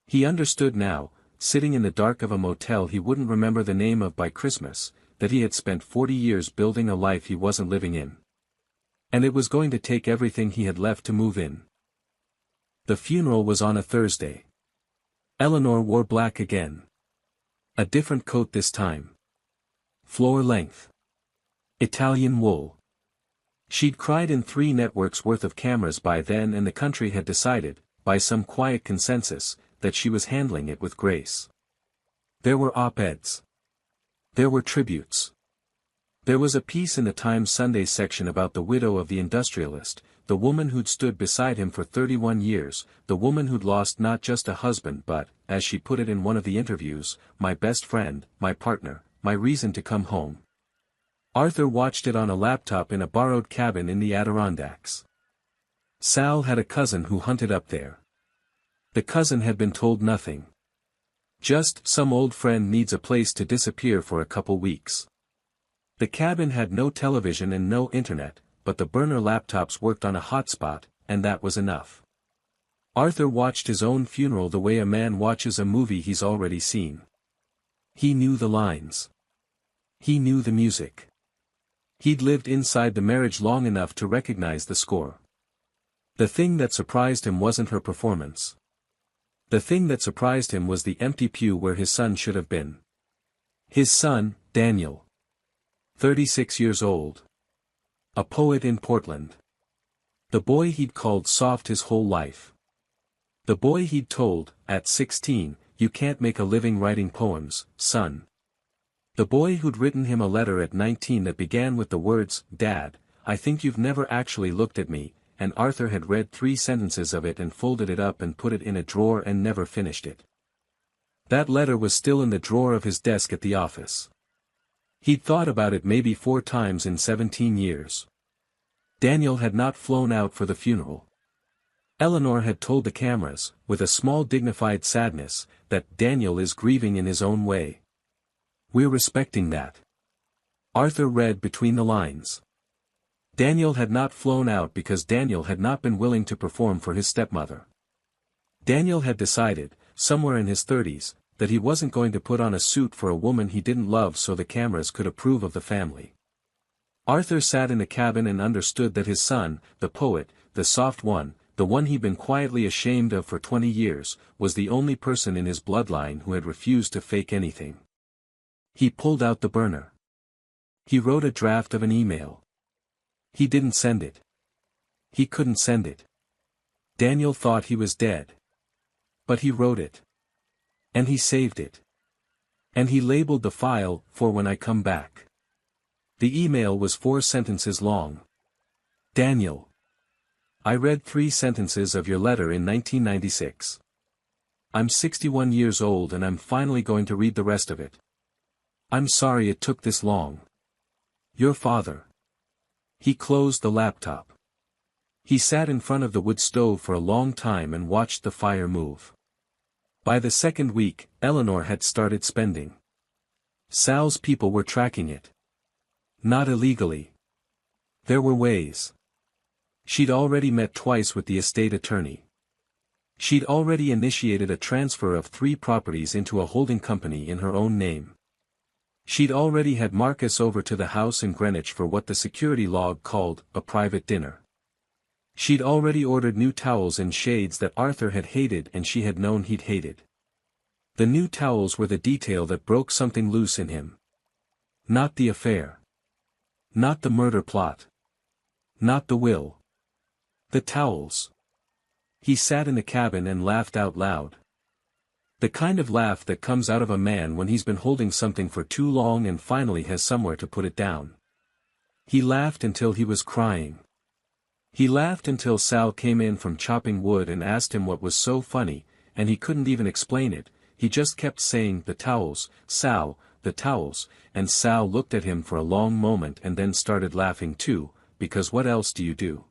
He understood now, sitting in the dark of a motel he wouldn't remember the name of by Christmas, that he had spent 40 years building a life he wasn't living in. And it was going to take everything he had left to move in. The funeral was on a Thursday. Eleanor wore black again. A different coat this time. Floor length. Italian wool. She'd cried in 3 networks worth of cameras by then, and the country had decided, by some quiet consensus, that she was handling it with grace. There were op-eds. There were tributes. There was a piece in the Times Sunday section about the widow of the industrialist, the woman who'd stood beside him for 31 years, the woman who'd lost not just a husband but, as she put it in one of the interviews, my best friend, my partner, my reason to come home. Arthur watched it on a laptop in a borrowed cabin in the Adirondacks. Sal had a cousin who hunted up there. The cousin had been told nothing. Just, some old friend needs a place to disappear for a couple weeks. The cabin had no television and no internet, but the burner laptops worked on a hotspot, and that was enough. Arthur watched his own funeral the way a man watches a movie he's already seen. He knew the lines. He knew the music. He'd lived inside the marriage long enough to recognize the score. The thing that surprised him wasn't her performance. The thing that surprised him was the empty pew where his son should have been. His son, Daniel. 36 years old. A poet in Portland. The boy he'd called soft his whole life. The boy he'd told, at 16, "You can't make a living writing poems, son." The boy who'd written him a letter at 19 that began with the words, "Dad, I think you've never actually looked at me," and Arthur had read 3 sentences of it and folded it up and put it in a drawer and never finished it. That letter was still in the drawer of his desk at the office. He'd thought about it maybe 4 times in 17 years. Daniel had not flown out for the funeral. Eleanor had told the cameras, with a small dignified sadness, that Daniel is grieving in his own way. "We're respecting that." Arthur read between the lines. Daniel had not flown out because Daniel had not been willing to perform for his stepmother. Daniel had decided, somewhere in his 30s, that he wasn't going to put on a suit for a woman he didn't love so the cameras could approve of the family. Arthur sat in the cabin and understood that his son, the poet, the soft one, the one he'd been quietly ashamed of for 20 years, was the only person in his bloodline who had refused to fake anything. He pulled out the burner. He wrote a draft of an email. He didn't send it. He couldn't send it. Daniel thought he was dead. But he wrote it. And he saved it. And he labeled the file, "For when I come back." The email was 4 sentences long. "Daniel. I read 3 sentences of your letter in 1996. I'm 61 years old and I'm finally going to read the rest of it. I'm sorry it took this long. Your father." He closed the laptop. He sat in front of the wood stove for a long time and watched the fire move. By the second week, Eleanor had started spending. Sal's people were tracking it. Not illegally. There were ways. She'd already met twice with the estate attorney. She'd already initiated a transfer of 3 properties into a holding company in her own name. She'd already had Marcus over to the house in Greenwich for what the security log called a private dinner. She'd already ordered new towels and shades that Arthur had hated and she had known he'd hated. The new towels were the detail that broke something loose in him. Not the affair. Not the murder plot. Not the will. The towels. He sat in the cabin and laughed out loud. The kind of laugh that comes out of a man when he's been holding something for too long and finally has somewhere to put it down. He laughed until he was crying. He laughed until Sal came in from chopping wood and asked him what was so funny, and he couldn't even explain it. He just kept saying, "The towels, Sal, the towels," and Sal looked at him for a long moment and then started laughing too, because what else do you do?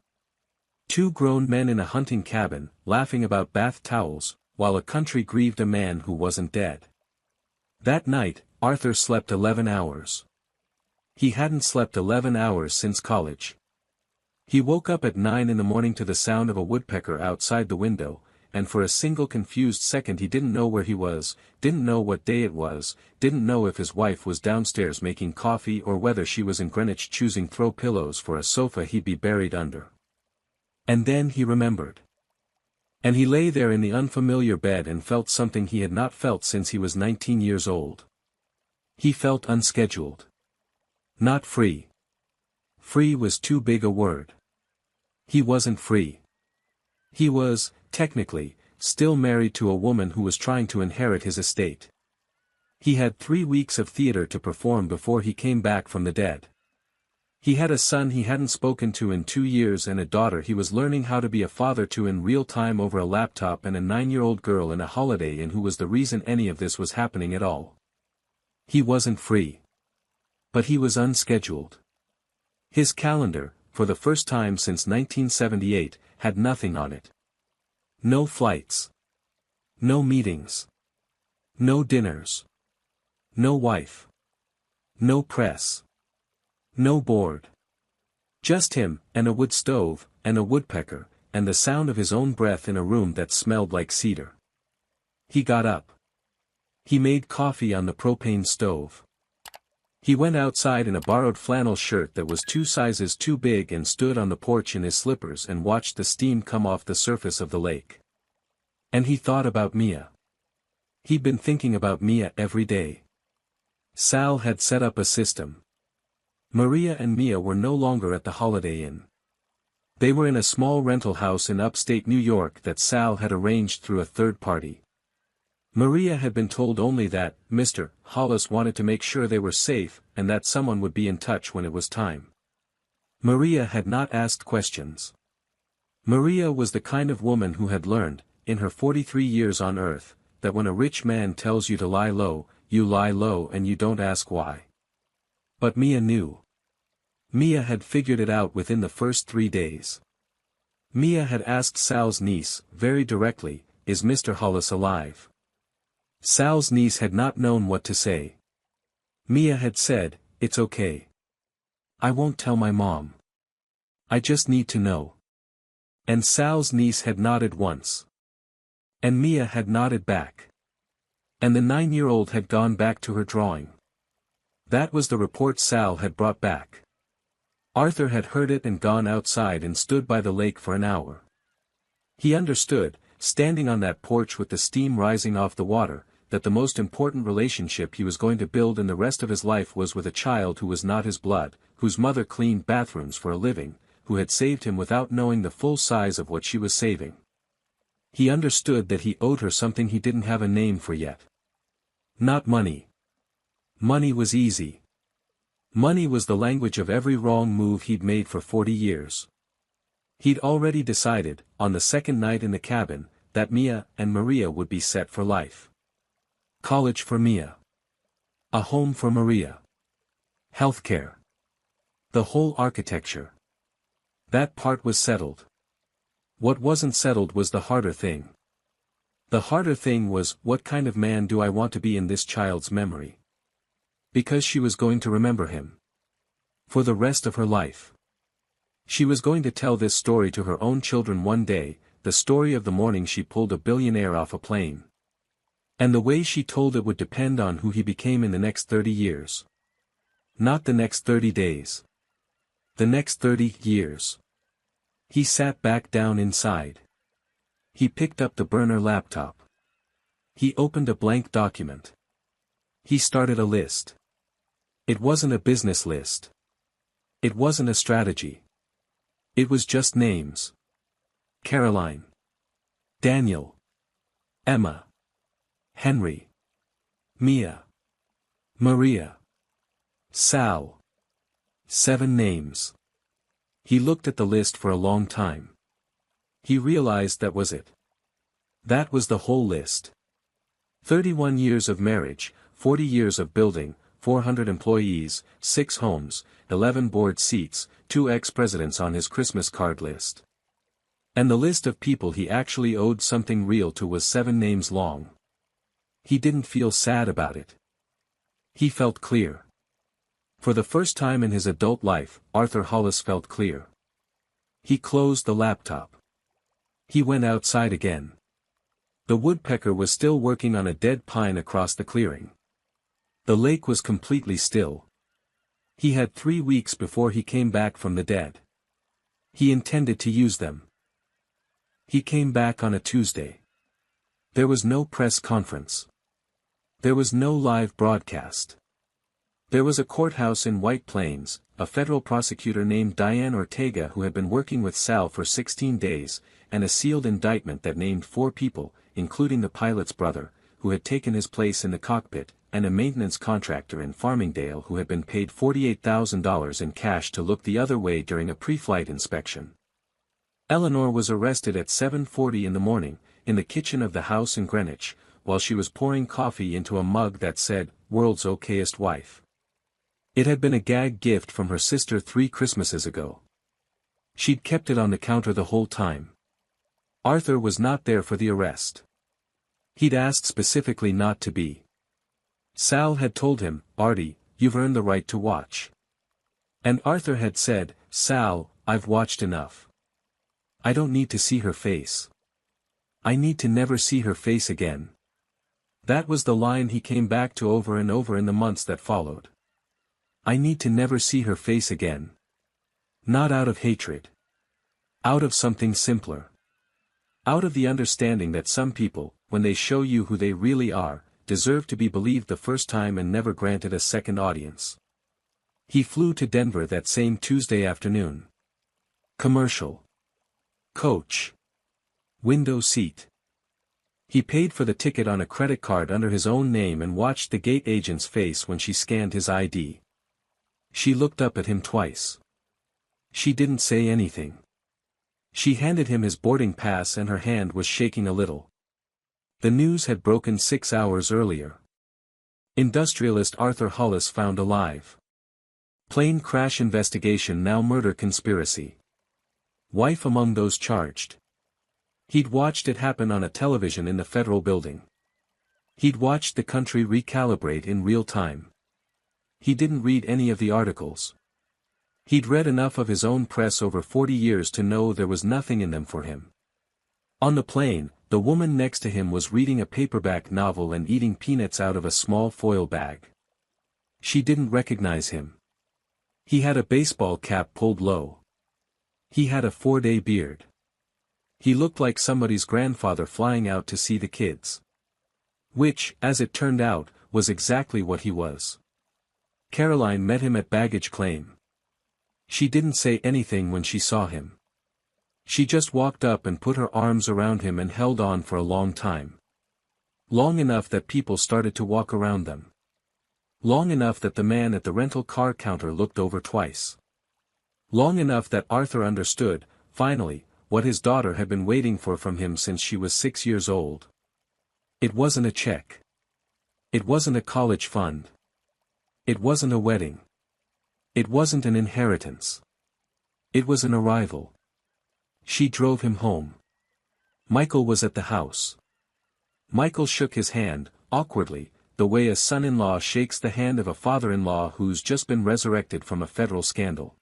2 grown men in a hunting cabin, laughing about bath towels, while a country grieved a man who wasn't dead. That night, Arthur slept 11 hours. He hadn't slept 11 hours since college. He woke up at 9 in the morning to the sound of a woodpecker outside the window, and for a single confused second he didn't know where he was, didn't know what day it was, didn't know if his wife was downstairs making coffee or whether she was in Greenwich choosing throw pillows for a sofa he'd be buried under. And then he remembered. And he lay there in the unfamiliar bed and felt something he had not felt since he was 19 years old. He felt unscheduled. Not free. Free was too big a word. He wasn't free. He was, technically, still married to a woman who was trying to inherit his estate. He had 3 weeks of theater to perform before he came back from the dead. He had a son he hadn't spoken to in 2 years and a daughter he was learning how to be a father to in real time over a laptop and a 9-year-old girl in a Holiday Inn who was the reason any of this was happening at all. He wasn't free. But he was unscheduled. His calendar, for the first time since 1978, had nothing on it. No flights. No meetings. No dinners. No wife. No press. No board. Just him, and a wood stove, and a woodpecker, and the sound of his own breath in a room that smelled like cedar. He got up. He made coffee on the propane stove. He went outside in a borrowed flannel shirt that was 2 sizes too big and stood on the porch in his slippers and watched the steam come off the surface of the lake. And he thought about Mia. He'd been thinking about Mia every day. Sal had set up a system. Maria and Mia were no longer at the Holiday Inn. They were in a small rental house in upstate New York that Sal had arranged through a third party. Maria had been told only that Mr. Hollis wanted to make sure they were safe and that someone would be in touch when it was time. Maria had not asked questions. Maria was the kind of woman who had learned, in her 43 years on earth, that when a rich man tells you to lie low, you lie low and you don't ask why. But Mia knew. Mia had figured it out within the first 3 days. Mia had asked Sal's niece, very directly, "Is Mr. Hollis alive?" Sal's niece had not known what to say. Mia had said, "It's okay. I won't tell my mom. I just need to know." And Sal's niece had nodded once. And Mia had nodded back. And the 9-year-old had gone back to her drawing. That was the report Sal had brought back. Arthur had heard it and gone outside and stood by the lake for an hour. He understood, standing on that porch with the steam rising off the water, that the most important relationship he was going to build in the rest of his life was with a child who was not his blood, whose mother cleaned bathrooms for a living, who had saved him without knowing the full size of what she was saving. He understood that he owed her something he didn't have a name for yet. Not money. Money was easy. Money was the language of every wrong move he'd made for 40 years. He'd already decided, on the second night in the cabin, that Mia and Maria would be set for life. College for Mia. A home for Maria. Healthcare. The whole architecture. That part was settled. What wasn't settled was the harder thing. The harder thing was, what kind of man do I want to be in this child's memory? Because she was going to remember him. For the rest of her life. She was going to tell this story to her own children one day, the story of the morning she pulled a billionaire off a plane. And the way she told it would depend on who he became in the next 30 years. Not the next 30 days. The next 30 years. He sat back down inside. He picked up the burner laptop. He opened a blank document. He started a list. It wasn't a business list. It wasn't a strategy. It was just names. Caroline. Daniel. Emma. Henry. Mia. Maria. Sal. 7 names. He looked at the list for a long time. He realized that was it. That was the whole list. 31 years of marriage, 40 years of building, 400 employees, 6 homes, 11 board seats, 2 ex-presidents on his Christmas card list. And the list of people he actually owed something real to was 7 names long. He didn't feel sad about it. He felt clear. For the first time in his adult life, Arthur Hollis felt clear. He closed the laptop. He went outside again. The woodpecker was still working on a dead pine across the clearing. The lake was completely still. He had 3 weeks before he came back from the dead. He intended to use them. He came back on a Tuesday. There was no press conference. There was no live broadcast. There was a courthouse in White Plains, a federal prosecutor named Diane Ortega who had been working with Sal for 16 days, and a sealed indictment that named 4 people, including the pilot's brother, who had taken his place in the cockpit, and a maintenance contractor in Farmingdale who had been paid $48,000 in cash to look the other way during a pre-flight inspection. Eleanor was arrested at 7:40 in the morning, in the kitchen of the house in Greenwich, while she was pouring coffee into a mug that said, "World's Okayest Wife." It had been a gag gift from her sister 3 Christmases ago. She'd kept it on the counter the whole time. Arthur was not there for the arrest. He'd asked specifically not to be. Sal had told him, "Artie, you've earned the right to watch." And Arthur had said, "Sal, I've watched enough. I don't need to see her face. I need to never see her face again. That was the line he came back to over and over in the months that followed. I need to never see her face again. Not out of hatred. Out of something simpler. Out of the understanding that some people, when they show you who they really are, deserve to be believed the first time and never granted a second audience. He flew to Denver that same Tuesday afternoon. Commercial. Coach. Window seat. He paid for the ticket on a credit card under his own name and watched the gate agent's face when she scanned his ID. She looked up at him twice. She didn't say anything. She handed him his boarding pass and her hand was shaking a little. The news had broken 6 hours earlier. Industrialist Arthur Hollis found alive. Plane crash investigation, now murder conspiracy. Wife among those charged. He'd watched it happen on a television in the federal building. He'd watched the country recalibrate in real time. He didn't read any of the articles. He'd read enough of his own press over 40 years to know there was nothing in them for him. On the plane, the woman next to him was reading a paperback novel and eating peanuts out of a small foil bag. She didn't recognize him. He had a baseball cap pulled low. He had a 4-day beard. He looked like somebody's grandfather flying out to see the kids. Which, as it turned out, was exactly what he was. Caroline met him at baggage claim. She didn't say anything when she saw him. She just walked up and put her arms around him and held on for a long time. Long enough that people started to walk around them. Long enough that the man at the rental car counter looked over twice. Long enough that Arthur understood, finally, what his daughter had been waiting for from him since she was 6 years old. It wasn't a check. It wasn't a college fund. It wasn't a wedding. It wasn't an inheritance. It was an arrival. She drove him home. Michael was at the house. Michael shook his hand, awkwardly, the way a son-in-law shakes the hand of a father-in-law who's just been resurrected from a federal scandal.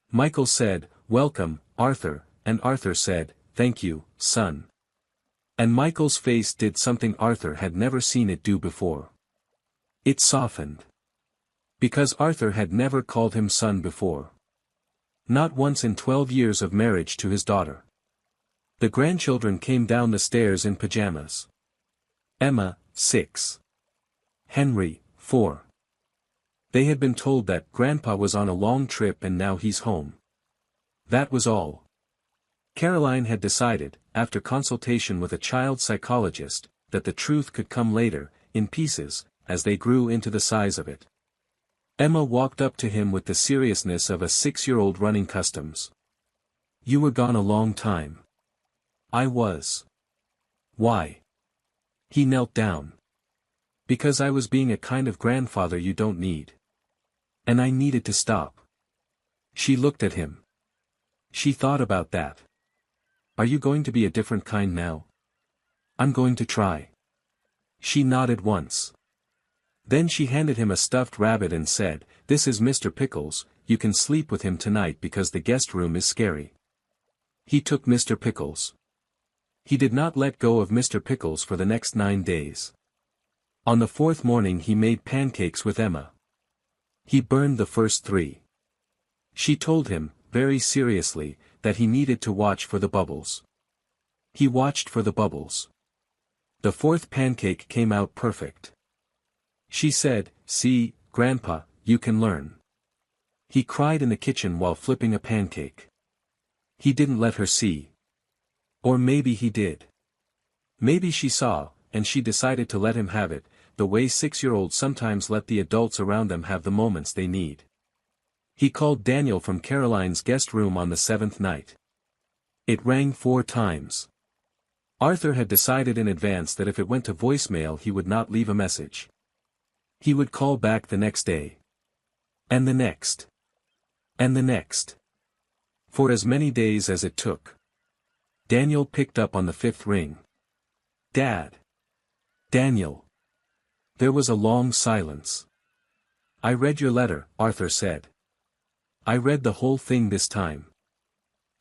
Michael said, "Welcome, Arthur," and Arthur said, "Thank you, son." And Michael's face did something Arthur had never seen it do before. It softened. Because Arthur had never called him son before. Not once in 12 years of marriage to his daughter. The grandchildren came down the stairs in pajamas. Emma, 6. Henry, 4. They had been told that Grandpa was on a long trip and now he's home. That was all. Caroline had decided, after consultation with a child psychologist, that the truth could come later, in pieces, as they grew into the size of it. Emma walked up to him with the seriousness of a 6-year-old running customs. "You were gone a long time." "I was." "Why?" He knelt down. "Because I was being a kind of grandfather you don't need. And I needed to stop." She looked at him. She thought about that. "Are you going to be a different kind now?" "I'm going to try." She nodded once. Then she handed him a stuffed rabbit and said, "This is Mr. Pickles, you can sleep with him tonight because the guest room is scary." He took Mr. Pickles. He did not let go of Mr. Pickles for the next 9 days. On the 4th morning he made pancakes with Emma. He burned the first 3. She told him, very seriously, that he needed to watch for the bubbles. He watched for the bubbles. The 4th pancake came out perfect. She said, "See, Grandpa, you can learn." He cried in the kitchen while flipping a pancake. He didn't let her see. Or maybe he did. Maybe she saw, and she decided to let him have it, the way 6-year-olds sometimes let the adults around them have the moments they need. He called Daniel from Caroline's guest room on the 7th night. It rang 4 times. Arthur had decided in advance that if it went to voicemail he would not leave a message. He would call back the next day. And the next. And the next. For as many days as it took. Daniel picked up on the 5th ring. "Dad." "Daniel." There was a long silence. "I read your letter," Arthur said. "I read the whole thing this time."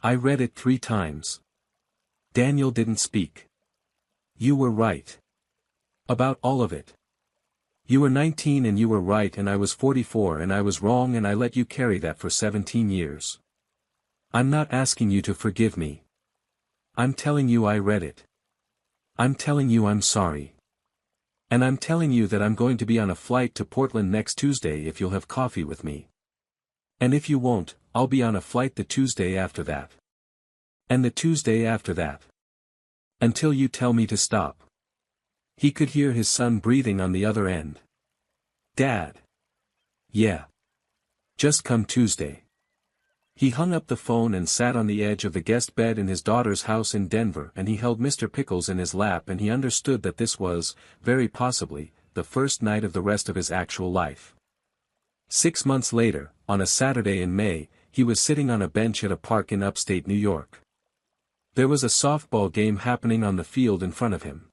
I read it 3 times. Daniel didn't speak. You were right. About all of it. You were 19 and you were right and I was 44 and I was wrong and I let you carry that for 17 years. I'm not asking you to forgive me. I'm telling you I read it. I'm telling you I'm sorry. And I'm telling you that I'm going to be on a flight to Portland next Tuesday if you'll have coffee with me. And if you won't, I'll be on a flight the Tuesday after that. And the Tuesday after that. Until you tell me to stop. He could hear his son breathing on the other end. Dad. Yeah. Just come Tuesday. He hung up the phone and sat on the edge of the guest bed in his daughter's house in Denver and he held Mr. Pickles in his lap and he understood that this was, very possibly, the first night of the rest of his actual life. 6 months later, on a Saturday in May, he was sitting on a bench at a park in upstate New York. There was a softball game happening on the field in front of him.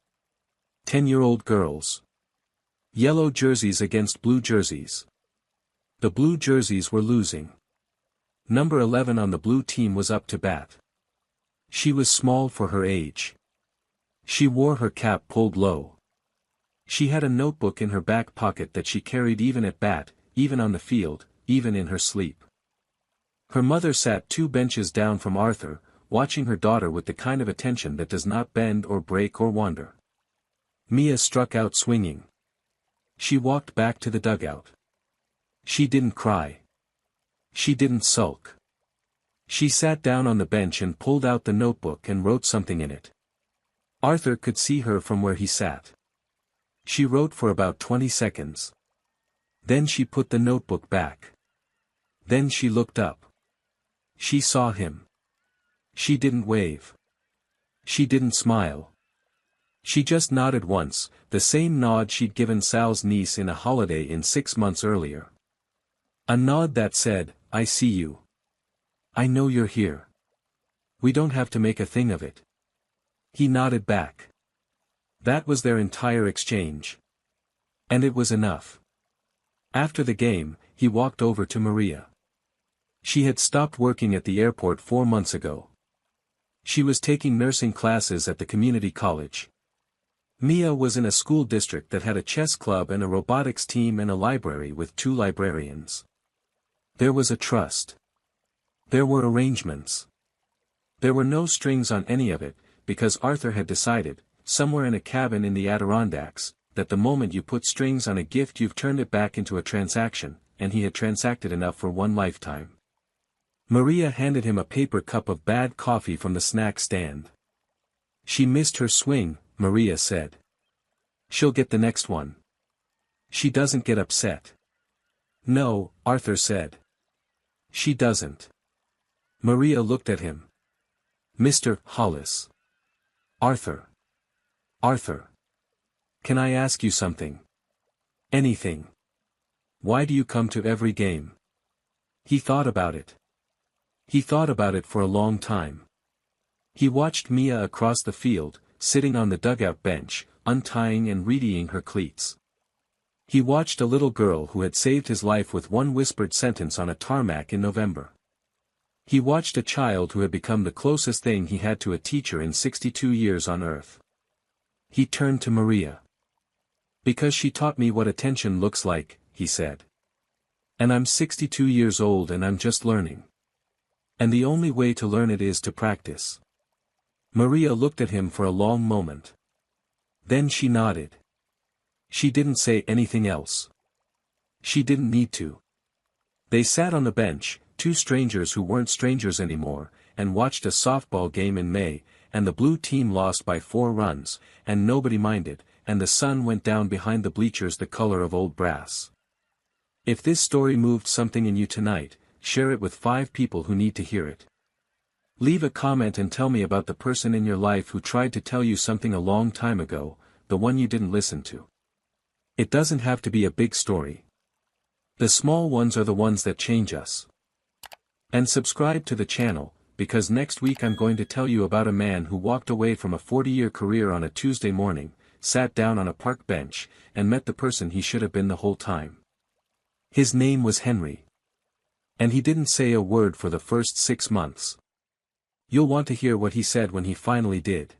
10-year-old girls. Yellow jerseys against blue jerseys. The blue jerseys were losing. Number 11 on the blue team was up to bat. She was small for her age. She wore her cap pulled low. She had a notebook in her back pocket that she carried even at bat, even on the field, even in her sleep. Her mother sat 2 benches down from Arthur, watching her daughter with the kind of attention that does not bend or break or wander. Mia struck out swinging. She walked back to the dugout. She didn't cry. She didn't sulk. She sat down on the bench and pulled out the notebook and wrote something in it. Arthur could see her from where he sat. She wrote for about 20 seconds. Then she put the notebook back. Then she looked up. She saw him. She didn't wave. She didn't smile. She just nodded once, the same nod she'd given Sal's niece in a holiday in 6 months earlier. A nod that said, I see you. I know you're here. We don't have to make a thing of it. He nodded back. That was their entire exchange. And it was enough. After the game, he walked over to Maria. She had stopped working at the airport 4 months ago. She was taking nursing classes at the community college. Mia was in a school district that had a chess club and a robotics team and a library with 2 librarians. There was a trust. There were arrangements. There were no strings on any of it, because Arthur had decided, somewhere in a cabin in the Adirondacks, that the moment you put strings on a gift you've turned it back into a transaction, and he had transacted enough for 1 lifetime. Maria handed him a paper cup of bad coffee from the snack stand. She missed her swing, Maria said. She'll get the next one. She doesn't get upset. No, Arthur said. She doesn't. Maria looked at him. Mr. Hollis. Arthur. Arthur. Can I ask you something? Anything. Why do you come to every game? He thought about it. He thought about it for a long time. He watched Mia across the field, sitting on the dugout bench, untying and readying her cleats. He watched a little girl who had saved his life with 1 whispered sentence on a tarmac in November. He watched a child who had become the closest thing he had to a teacher in 62 years on Earth. He turned to Maria. Because she taught me what attention looks like, he said. And I'm 62 years old and I'm just learning. And the only way to learn it is to practice. Maria looked at him for a long moment. Then she nodded. She didn't say anything else. She didn't need to. They sat on the bench, 2 strangers who weren't strangers anymore, and watched a softball game in May, and the blue team lost by 4 runs, and nobody minded, and the sun went down behind the bleachers the color of old brass. If this story moved something in you tonight, share it with 5 people who need to hear it. Leave a comment and tell me about the person in your life who tried to tell you something a long time ago, the one you didn't listen to. It doesn't have to be a big story. The small ones are the ones that change us. And subscribe to the channel, because next week I'm going to tell you about a man who walked away from a 40-year career on a Tuesday morning, sat down on a park bench, and met the person he should have been the whole time. His name was Henry. And he didn't say a word for the first 6 months. You'll want to hear what he said when he finally did.